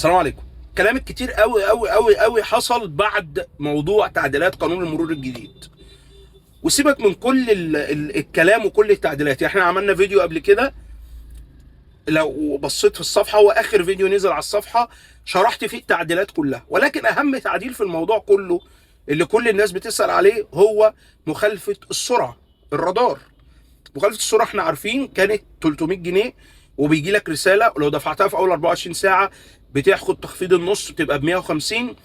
السلام عليكم. كلام كتير قوي قوي قوي قوي حصل بعد موضوع تعديلات قانون المرور الجديد، وسيبك من كل الكلام وكل التعديلات. احنا عملنا فيديو قبل كده، لو بصيت في الصفحه هو اخر فيديو نزل على الصفحه، شرحت فيه التعديلات كلها. ولكن اهم تعديل في الموضوع كله اللي كل الناس بتسأل عليه هو مخالفه السرعه، الرادار. مخالفه السرعه احنا عارفين كانت 300 جنيه، وبيجي لك رساله ولو دفعتها في اول 24 ساعه بتاخد تخفيض النص، بتبقى ب 150.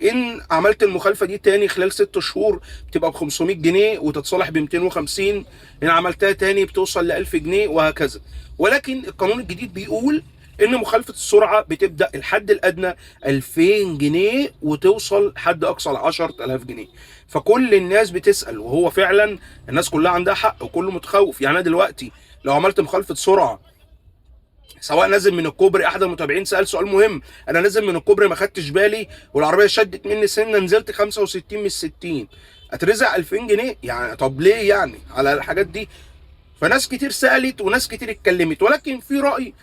ان عملت المخالفه دي تاني خلال 6 شهور بتبقى ب 500 جنيه وتتصالح ب 250. ان عملتها تاني بتوصل ل 1000 جنيه وهكذا. ولكن القانون الجديد بيقول ان مخالفه السرعه بتبدا الحد الادنى 2000 جنيه وتوصل حد اقصى ل 10000 جنيه. فكل الناس بتسال، وهو فعلا الناس كلها عندها حق وكله متخوف. يعني انا دلوقتي لو عملت مخالفه سرعه سواء نازل من الكوبري، احد المتابعين سال سؤال مهم، انا نازل من الكوبري ما خدتش بالي والعربيه شدت مني سنه، نزلت 65 من 60، اترزع 2000 جنيه؟ يعني طب ليه يعني على الحاجات دي؟ فناس كتير سالت وناس كتير اتكلمت، ولكن في راي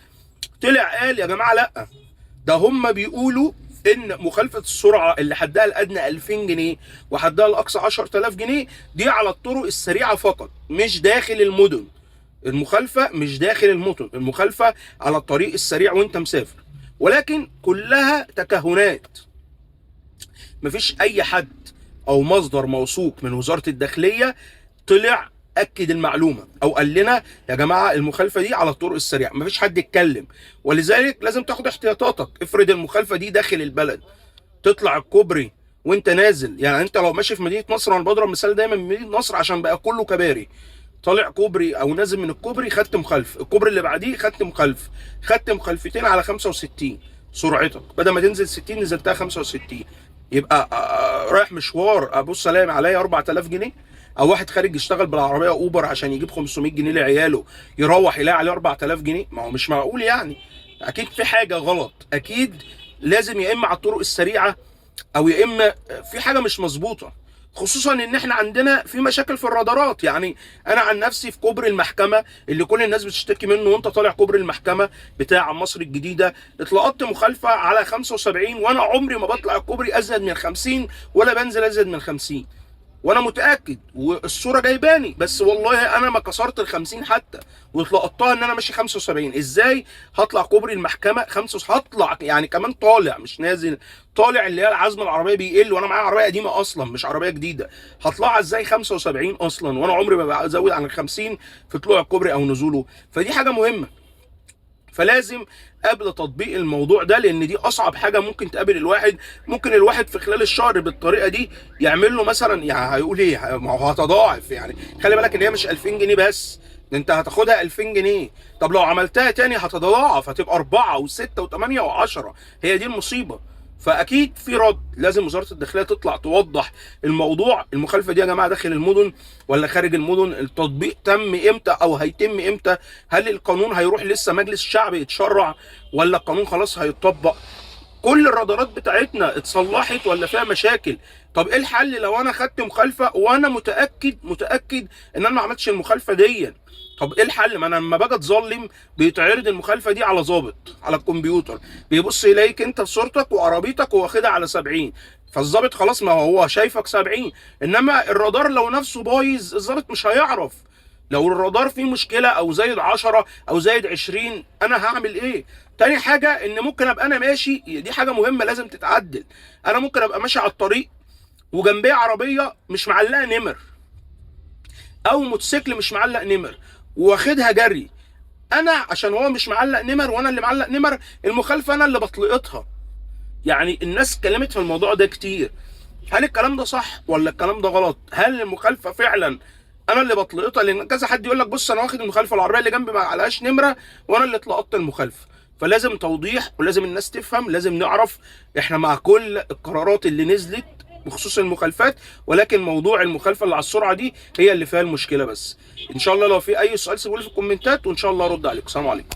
طلع قال يا جماعه لا، ده هم بيقولوا ان مخالفه السرعه اللي حدها الادنى 2000 جنيه وحدها الاقصى 10000 جنيه دي على الطرق السريعه فقط، مش داخل المدن. المخالفه مش داخل المدن، المخالفه على الطريق السريع وانت مسافر. ولكن كلها تكهنات، مفيش اي حد او مصدر موثوق من وزاره الداخليه طلع اكد المعلومه او قال لنا يا جماعه المخالفه دي على الطرق السريعه. مفيش حد اتكلم، ولذلك لازم تاخد احتياطاتك. افرض المخالفه دي داخل البلد، تطلع الكوبري وانت نازل. يعني انت لو ماشي في مدينه نصر، انا بضرب مثال دايما من مدينه نصر عشان بقى كله كباري، طالع كوبري او نازل من الكوبري خدت مخالفه، الكوبري اللي بعديه خدت مخالفه، خدت مخالفتين على 65 سرعتك، بدل ما تنزل 60 نزلتها 65، يبقى رايح مشوار ابص الاقي عليا 4000 جنيه. او واحد خارج يشتغل بالعربيه اوبر عشان يجيب 500 جنيه لعياله، يروح يلاقي عليه 4000 جنيه. ما هو مش معقول يعني، اكيد في حاجه غلط، اكيد لازم يا اما على الطرق السريعه او يا اما في حاجه مش مظبوطه. خصوصا ان احنا عندنا في مشاكل في الرادارات. يعني انا عن نفسي في كوبري المحكمه اللي كل الناس بتشتكي منه، وانت طالع كوبري المحكمه بتاع مصر الجديده اتلقطت مخالفه على 75، وانا عمري ما بطلع الكوبري ازيد من 50 ولا بنزل ازيد من 50، وانا متاكد والصوره جايباني، بس والله انا ما كسرت ال 50 حتى، واتلقطتها ان انا ماشي 75. ازاي هطلع كوبري المحكمه هطلع يعني كمان طالع مش نازل، طالع اللي هي العزم العربيه بيقل، وانا معايا عربيه قديمه اصلا مش عربيه جديده، هطلعها ازاي 75 اصلا وانا عمري ما بزود عن ال 50 في طلوع الكوبري او نزوله؟ فدي حاجه مهمه. فلازم قبل تطبيق الموضوع ده، لان دي اصعب حاجه ممكن تقابل الواحد. ممكن الواحد في خلال الشهر بالطريقه دي يعمل له مثلا، يعني هيقول ايه، ما هو هتضاعف. يعني خلي بالك ان هي مش 2000 جنيه بس، ده انت هتاخدها 2000 جنيه. طب لو عملتها تاني هتتضاعف، هتبقى 4 و6 و8 و10. هي دي المصيبه. فاكيد في رد، لازم وزاره الداخليه تطلع توضح الموضوع. المخالفه دي يا جماعه داخل المدن ولا خارج المدن؟ التطبيق تم امتى او هيتم امتى؟ هل القانون هيروح لسه مجلس الشعب يتشرع ولا القانون خلاص هيتطبق؟ كل الرادارات بتاعتنا اتصلحت ولا فيها مشاكل؟ طب ايه الحل لو انا خدت مخالفه وانا متاكد ان انا ما عملتش المخالفه دي؟ طب ايه الحل؟ ما انا لما باجي اتظلم بيتعرض المخالفه دي على ضابط على الكمبيوتر، بيبص يلاقيك انت في صورتك وعربيتك واخدها على 70، فالظابط خلاص ما هو شايفك 70. انما الرادار لو نفسه بايظ الظابط مش هيعرف. لو الرادار فيه مشكله او زايد 10 او زايد 20 انا هعمل ايه؟ تاني حاجه ان ممكن ابقى انا ماشي، دي حاجه مهمه لازم تتعدل، انا ممكن ابقى ماشي على الطريق وجنبيه عربيه مش معلقه نمر، او موتوسيكل مش معلق نمر واخدها جري. انا عشان هو مش معلق نمر وانا اللي معلق نمر، المخالفه انا اللي بطلقتها. يعني الناس اتكلمت في الموضوع ده كتير، هل الكلام ده صح ولا الكلام ده غلط؟ هل المخالفه فعلا انا اللي بطلقتها؟ لان كذا حد يقول لك بص انا واخد المخالفه، العربيه اللي جنبي ما عليهاش نمره وانا اللي اتلقطت المخالفه. فلازم توضيح ولازم الناس تفهم، لازم نعرف احنا مع كل القرارات اللي نزلت بخصوص المخالفات، ولكن موضوع المخالفه اللي على السرعه دي هي اللي فيها المشكله بس. ان شاء الله لو في اي سؤال سيبوا لي في الكومنتات وان شاء الله ارد عليكم. السلام عليكم.